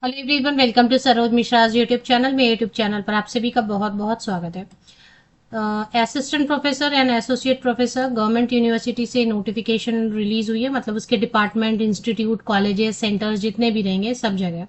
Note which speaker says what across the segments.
Speaker 1: Hello everyone, welcome to Saroj Mishra's YouTube channel. मेरे YouTube channel पर आप सभी का बहुत बहुत स्वागत है। Assistant professor and associate professor government university से नोटिफिकेशन रिलीज हुई है, मतलब उसके डिपार्टमेंट, इंस्टीट्यूट, कॉलेजेस, सेंटर्स जितने भी रहेंगे सब जगह।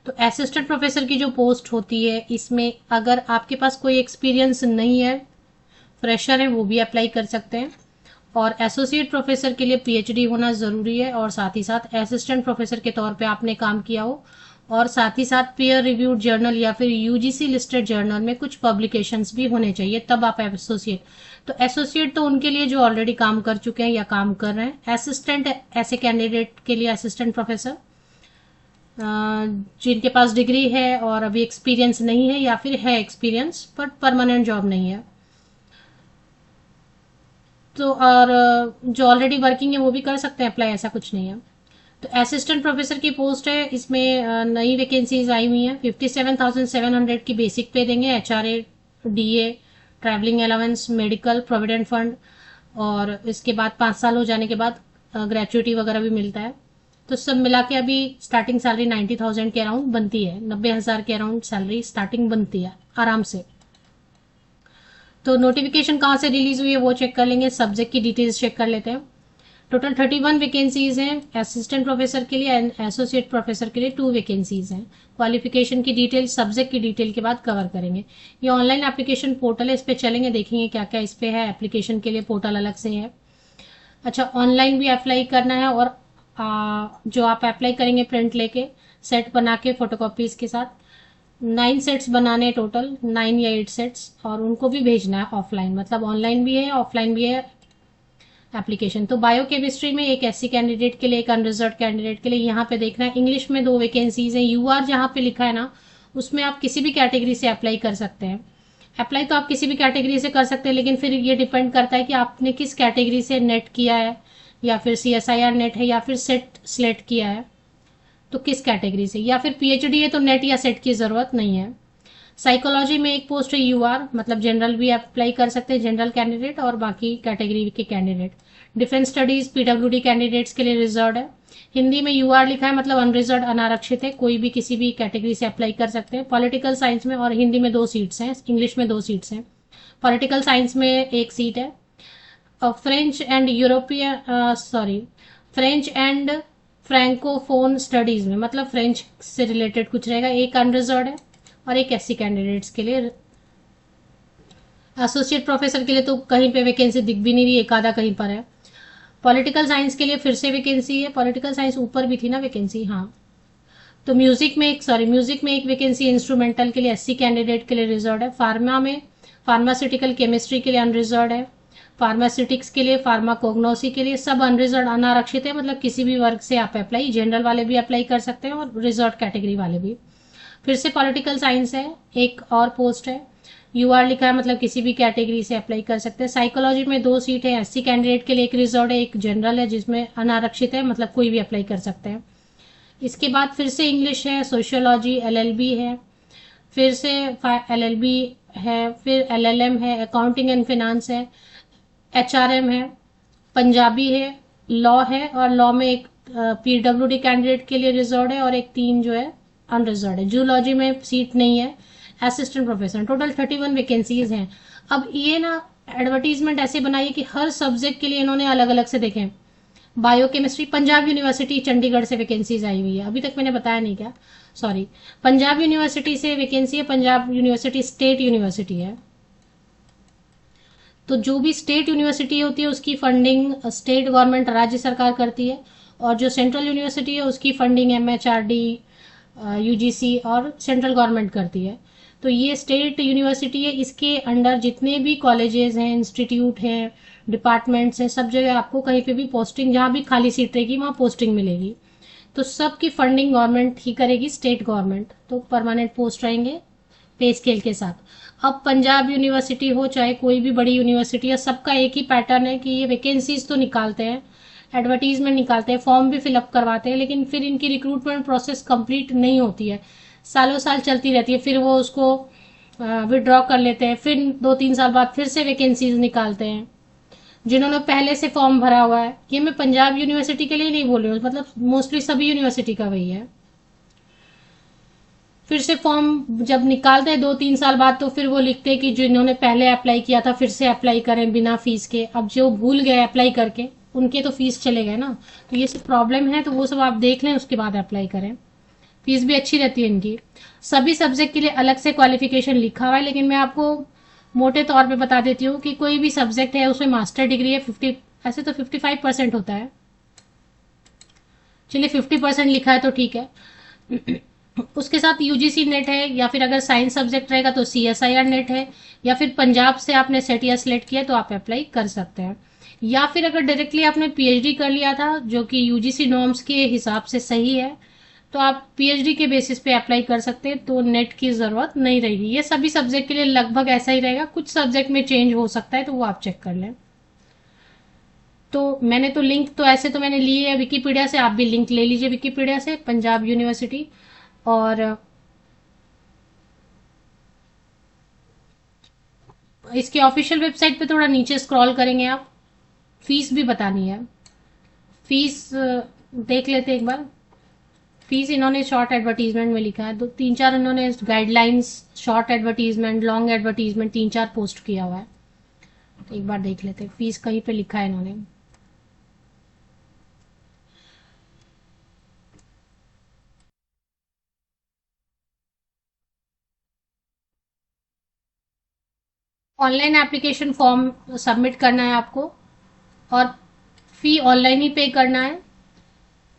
Speaker 1: तो असिस्टेंट प्रोफेसर की जो पोस्ट होती है, इसमें अगर आपके पास कोई एक्सपीरियंस नहीं है, फ्रेशर है, वो भी अप्लाई कर सकते हैं। और एसोसिएट प्रोफेसर के लिए पीएचडी होना ज़रूरी है, और साथ ही साथ असिस्टेंट प्रोफेसर के तौर पे आपने काम किया हो, और साथ ही साथ पीयर रिव्यूड जर्नल या फिर यूजीसी लिस्टेड जर्नल में कुछ पब्लिकेशंस भी होने चाहिए, तब आप एसोसिएट। तो एसोसिएट तो उनके लिए जो ऑलरेडी काम कर चुके हैं या काम कर रहे हैं। असिस्टेंट ऐसे कैंडिडेट के लिए, असिस्टेंट प्रोफेसर जिनके पास डिग्री है और अभी एक्सपीरियंस नहीं है, या फिर है एक्सपीरियंस बट परमानेंट जॉब नहीं है, तो और जो ऑलरेडी वर्किंग है वो भी कर सकते हैं अप्लाई, ऐसा कुछ नहीं है। तो असिस्टेंट प्रोफेसर की पोस्ट है, इसमें नई वैकेंसीज आई हुई हैं। 57,700 की बेसिक पे देंगे, HRA, DA, travelling allowance, medical, provident fund, और इसके बाद 5 साल हो जाने के बाद ग्रेचुइटी वगैरह भी मिलता है। तो सब मिला के अभी स्टार्टिंग सैलरी 90,000 के अराउंड बनती है, 90,000 के अराउंड सैलरी स्टार्टिंग बनती है आराम से। तो नोटिफिकेशन कहाँ से रिलीज हुई है वो चेक कर लेंगे, सब्जेक्ट की डिटेल्स चेक कर लेते हैं। टोटल 31 वैकेंसीज हैं असिस्टेंट प्रोफेसर के लिए, एंड एसोसिएट प्रोफेसर के लिए 2 वैकेंसीज हैं। क्वालिफिकेशन की डिटेल, सब्जेक्ट की डिटेल के बाद कवर करेंगे। ये ऑनलाइन एप्लीकेशन पोर्टल है, इस पे चलेंगे, देखेंगे क्या क्या इस पे है। एप्लीकेशन के लिए पोर्टल अलग से है। अच्छा, ऑनलाइन भी अप्लाई करना है, और जो आप अप्लाई करेंगे प्रिंट लेके, सेट बना के फोटोकॉपीज के साथ, 9 सेट्स बनाने, टोटल 9 या 8 सेट्स, और उनको भी भेजना है ऑफलाइन, मतलब ऑनलाइन भी है ऑफलाइन भी है एप्लीकेशन। तो बायोकेमिस्ट्री में एक एससी कैंडिडेट के लिए, एक अनरिजर्व कैंडिडेट के लिए यहाँ पे देखना है। इंग्लिश में 2 वैकेंसीज हैं। यूआर जहाँ पे लिखा है ना, उसमें आप किसी भी कैटेगरी से अप्लाई कर सकते हैं। अप्लाई तो आप किसी भी कैटेगरी से कर सकते हैं, लेकिन फिर ये डिपेंड करता है कि आपने किस कैटेगरी से नेट किया है, या फिर सीएसआईआर नेट है, या फिर सेट स्लेट किया है, तो किस कैटेगरी से। या फिर पीएचडी है तो नेट या सेट की जरूरत नहीं है। साइकोलॉजी में एक पोस्ट है यूआर, मतलब जनरल भी अप्लाई कर सकते हैं, जनरल कैंडिडेट, और बाकी कैटेगरी के candidate. Defence studies PWD candidates के लिए रिजर्व है। हिंदी में यूआर लिखा है, मतलब अनरिजर्व, अनारक्षित है, कोई भी किसी भी कैटेगरी से अप्लाई कर सकते हैं। पॉलिटिकल साइंस में और हिंदी में 2 सीट्स हैं, इंग्लिश में 2 सीट्स हैं। पॉलिटिकल साइंस में 1 सीट है। और French and European, sorry, French and francophone studies में, मतलब फ्रेंच से रिलेटेड कुछ रहेगा, एक अनरिजर्व है, और एक एससी कैंडिडेट्स के लिए। एसोसिएट प्रोफेसर के लिए तो कहीं पे वैकेंसी दिख भी नहीं रही, एक आधा कहीं पर है। पॉलिटिकल साइंस के लिए फिर से वैकेंसी है। पॉलिटिकल साइंस ऊपर भी थी ना वैकेंसी, हाँ। तो म्यूजिक में एक वैकेंसी इंस्ट्रूमेंटल के लिए, एससी कैंडिडेट के लिए रिजर्व है। फार्मा में, फार्मास्यूटिकल केमिस्ट्री के लिए अनरिजर्व है। फार्मास्यूटिक्स के लिए, फार्माकोग्नोसी के लिए सब अनरिजर्व, अनारक्षित है, मतलब किसी भी वर्ग से आप अप्लाई, जनरल वाले भी अप्लाई कर सकते हैं और रिजर्व कैटेगरी वाले भी। फिर से पॉलिटिकल साइंस है, एक और पोस्ट है। यूआर लिखा है, मतलब किसी भी कैटेगरी से अप्लाई कर सकते हैं। साइकोलॉजी में 2 सीट है, एससी कैंडिडेट के लिए एक रिजर्व है, एक जनरल है, जिसमें अनारक्षित है, मतलब कोई भी अप्लाई कर सकते हैं। इसके बाद फिर से इंग्लिश है, सोशियोलॉजी, एलएलबी है, फिर से एलएलबी है, फिर एलएलएम है, अकाउंटिंग एंड फिनांस है, एचआरएम है, पंजाबी है, लॉ है, और लॉ में एक पीडब्ल्यूडी कैंडिडेट के लिए रिजर्व है, और एक 3 जो है अनरिजर्व है। जूलॉजी में सीट नहीं है। असिस्टेंट प्रोफेसर, टोटल 31 वैकेंसीज हैं। अब ये ना एडवर्टीजमेंट ऐसे बनाई है कि हर सब्जेक्ट के लिए इन्होंने अलग अलग से देखें। बायोकेमिस्ट्री, पंजाब यूनिवर्सिटी चंडीगढ़ से वैकेंसीज आई हुई है, अभी तक मैंने बताया नहीं क्या, सॉरी। पंजाब यूनिवर्सिटी से वैकेंसी है, पंजाब यूनिवर्सिटी स्टेट यूनिवर्सिटी है। तो जो भी स्टेट यूनिवर्सिटी होती है उसकी फंडिंग स्टेट गवर्नमेंट, राज्य सरकार करती है, और जो सेंट्रल यूनिवर्सिटी है उसकी फंडिंग एमएचआरडी, यूजीसी और सेंट्रल गवर्नमेंट करती है। तो ये स्टेट यूनिवर्सिटी है, इसके अंडर जितने भी कॉलेजेस हैं, इंस्टीट्यूट हैं, डिपार्टमेंट्स हैं, सब जगह आपको कहीं पे भी पोस्टिंग, जहाँ भी खाली सीट रहेगी वहाँ पोस्टिंग मिलेगी। तो सबकी फंडिंग गवर्नमेंट ही करेगी, स्टेट गवर्नमेंट, तो परमानेंट पोस्ट रहेंगे पे स्केल के साथ। अब पंजाब यूनिवर्सिटी हो चाहे कोई भी बड़ी यूनिवर्सिटी है, सबका एक ही पैटर्न है कि ये वैकेंसीज तो निकालते हैं, एडवर्टीजमेंट निकालते हैं, फॉर्म भी फिलअप करवाते हैं, लेकिन फिर इनकी रिक्रूटमेंट प्रोसेस कंप्लीट नहीं होती है, सालों साल चलती रहती है। फिर वो उसको विड्रॉ कर लेते हैं, फिर 2-3 साल बाद फिर से वैकेंसीज निकालते हैं जिन्होंने पहले से फॉर्म भरा हुआ है। ये मैं पंजाब यूनिवर्सिटी के लिए नहीं बोल रही हूँ, मतलब मोस्टली सभी यूनिवर्सिटी का वही है। फिर से फॉर्म जब निकालते हैं 2-3 साल बाद, तो फिर वो लिखते हैं कि जिन्होंने पहले अप्लाई किया था फिर से अप्लाई करें बिना फीस के। अब जो भूल गए अप्लाई करके, उनके तो फीस चले गए ना। तो ये सब प्रॉब्लम है, तो वो सब आप देख लें, उसके बाद अप्लाई करें। फीस भी अच्छी रहती है इनकी। सभी सब्जेक्ट के लिए अलग से क्वालिफिकेशन लिखा हुआ है, लेकिन मैं आपको मोटे तौर पे बता देती हूँ कि कोई भी सब्जेक्ट है उसमें मास्टर डिग्री है 50, ऐसे तो 55% होता है। चलिए 50% लिखा है तो ठीक है। उसके साथ यूजीसी नेट है, या फिर अगर साइंस सब्जेक्ट रहेगा तो सीएसआईआर नेट है, या फिर पंजाब से आपने सेट या सिलेक्ट किया तो आप अप्लाई कर सकते हैं। या फिर अगर डायरेक्टली आपने पीएचडी कर लिया था जो कि यूजीसी नॉर्म्स के हिसाब से सही है, तो आप पीएचडी के बेसिस पे अप्लाई कर सकते हैं, तो नेट की ज़रूरत नहीं रहेगी। ये सभी सब्जेक्ट के लिए लगभग ऐसा ही रहेगा, कुछ सब्जेक्ट में चेंज हो सकता है, तो वो आप चेक कर लें। तो मैंने तो लिंक तो ऐसे तो मैंने लिए है विकीपीडिया से, आप भी लिंक ले लीजिए विकीपीडिया से, पंजाब यूनिवर्सिटी। और इसके ऑफिशियल वेबसाइट पे थोड़ा नीचे स्क्रॉल करेंगे आप, फीस भी बतानी है। फीस देख लेते एक बार। फीस इन्होंने शॉर्ट एडवर्टीजमेंट में लिखा है, 2-3-4 इन्होंने guidelines, short advertisement, long advertisement 3-4 post किया हुआ है। तो एक बार देख लेते हैं फीस कहीं पे लिखा है इन्होंने। ऑनलाइन एप्लीकेशन फॉर्म सबमिट करना है आपको, और फी ऑनलाइन ही पे करना है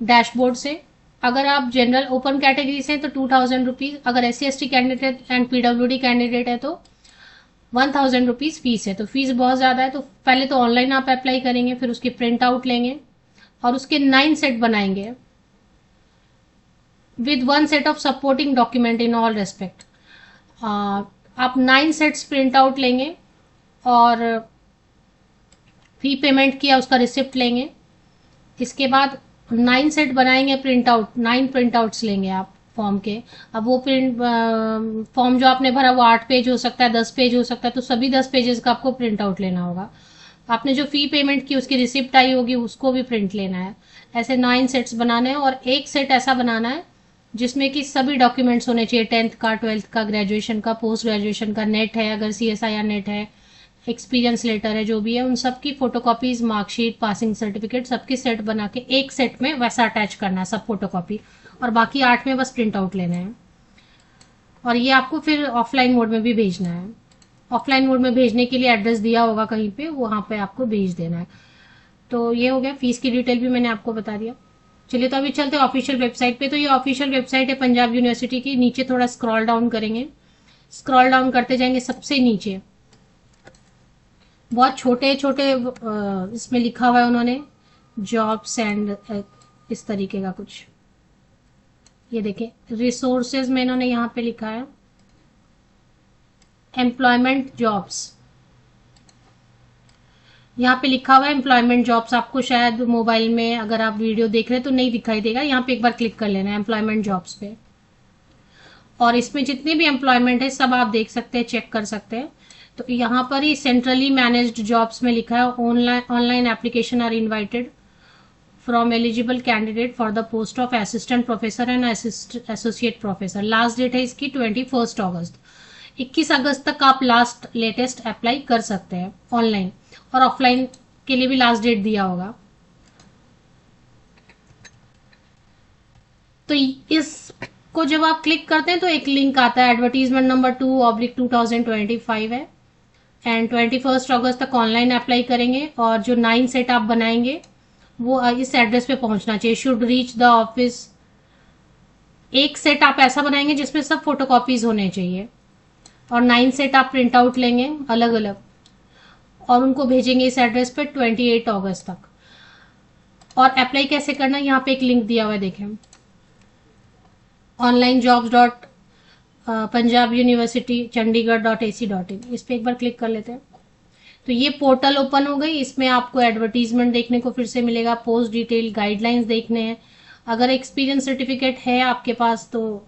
Speaker 1: डैशबोर्ड से। अगर आप जनरल ओपन कैटेगरी से हैं तो 2000 रुपीज, अगर SC ST candidate and PWD candidate है तो 1000 रुपीज फीस है। तो फीस बहुत ज़्यादा है, तो पहले तो ऑनलाइन आप अप्लाई करेंगे, फिर उसकी प्रिंट आउट लेंगे और उसके 9 सेट बनाएंगे with 1 set of supporting document in all respect. आप 9 सेट्स प्रिंट आउट लेंगे और फी पेमेंट किया उसका रिसिप्ट लेंगे। इसके बाद 9 सेट बनाएंगे प्रिंट आउट, 9 प्रिंट आउट्स लेंगे आप फॉर्म के। अब वो प्रिंट फॉर्म जो आपने भरा वो 8 पेज हो सकता है, 10 पेज हो सकता है, तो सभी 10 पेजेस का आपको प्रिंट आउट लेना होगा। आपने जो फी पेमेंट की उसकी रिसिप्ट आई होगी उसको भी प्रिंट लेना है। ऐसे 9 सेट्स बनाने हैं, और एक सेट ऐसा बनाना है जिसमें कि सभी डॉक्यूमेंट्स होने चाहिए, 10th का, 12th का, ग्रेजुएशन का, पोस्ट ग्रेजुएशन का, नेट है अगर CSIR नेट है, एक्सपीरियंस लेटर है, जो भी है उन सब की फोटोकॉपीज, मार्कशीट, पासिंग सर्टिफिकेट, सबकी सेट बना के एक सेट में वैसा अटैच करना है सब फोटोकॉपी, और बाकी 8 में बस प्रिंट आउट लेना है। और ये आपको फिर ऑफलाइन मोड में भी भेजना है। ऑफलाइन मोड में भेजने के लिए एड्रेस दिया होगा कहीं पे, वहां पे आपको भेज देना है। तो ये हो गया, फीस की डिटेल भी मैंने आपको बता दिया। चलिए तो अभी चलते हैं ऑफिशियल वेबसाइट पे। तो ये ऑफिशियल वेबसाइट है पंजाब यूनिवर्सिटी की। नीचे थोड़ा स्क्रॉल डाउन करेंगे, स्क्रॉल डाउन करते जाएंगे, सबसे नीचे बहुत छोटे छोटे इसमें लिखा हुआ है उन्होंने जॉब्स एंड इस तरीके का कुछ, ये देखें रिसोर्सेज में इन्होंने यहाँ पे लिखा है एम्प्लॉयमेंट जॉब्स। यहाँ पे लिखा हुआ है एम्प्लॉयमेंट जॉब्स। आपको शायद मोबाइल में अगर आप वीडियो देख रहे हैं तो नहीं दिखाई देगा, यहाँ पे एक बार क्लिक कर लेना है एम्प्लॉयमेंट जॉब्स पे, और इसमें जितने भी एम्प्लॉयमेंट है सब आप देख सकते हैं, चेक कर सकते हैं। तो यहाँ पर ही सेंट्रली मैनेज्ड जॉब्स में लिखा है online application are invited from eligible candidate for the post of assistant professor and associate professor. Last date है इसकी 21 अगस्त। 21 अगस्त तक आप लास्ट लेटेस्ट अप्लाई कर सकते हैं ऑनलाइन, और ऑफलाइन के लिए भी लास्ट डेट दिया होगा। तो इसको जब आप क्लिक करते हैं तो एक लिंक आता है, एडवर्टीजमेंट नंबर 2/2025 है, एंड 21 अगस्त तक ऑनलाइन अप्लाई करेंगे, और जो 9 सेट आप बनाएंगे वो इस एड्रेस पे पहुंचना चाहिए, शुड रीच द ऑफिस। एक सेट आप ऐसा बनाएंगे जिसमें सब फोटोकॉपीज होने चाहिए, और 9 सेट आप प्रिंट आउट लेंगे अलग अलग, और उनको भेजेंगे इस एड्रेस पे 28 अगस्त तक। और अप्लाई कैसे करना है, यहाँ पे एक लिंक दिया हुआ है, देखें onlinejobs.punjabuniversitychandigarh.ac.in, इस पे एक बार क्लिक कर लेते हैं। तो ये पोर्टल ओपन हो गई। इसमें आपको एडवर्टीजमेंट देखने को फिर से मिलेगा, पोस्ट डिटेल, गाइडलाइंस देखने हैं। अगर एक्सपीरियंस सर्टिफिकेट है आपके पास तो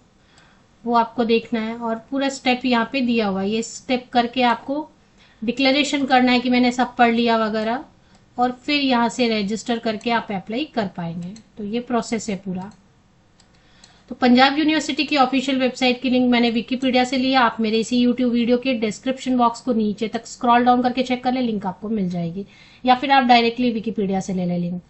Speaker 1: वो आपको देखना है, और पूरा स्टेप यहाँ पे दिया हुआ है। ये स्टेप करके आपको डिक्लेरेशन करना है कि मैंने सब पढ़ लिया वगैरह, और फिर यहाँ से रजिस्टर करके आप अप्लाई कर पाएंगे। तो ये प्रोसेस है पूरा। तो पंजाब यूनिवर्सिटी की ऑफिशियल वेबसाइट की लिंक मैंने विकिपीडिया से लिया। आप मेरे इसी यूट्यूब वीडियो के डिस्क्रिप्शन बॉक्स को नीचे तक स्क्रॉल डाउन करके चेक कर ले, लिंक आपको मिल जाएगी, या फिर आप डायरेक्टली विकिपीडिया से ले लें लिंक।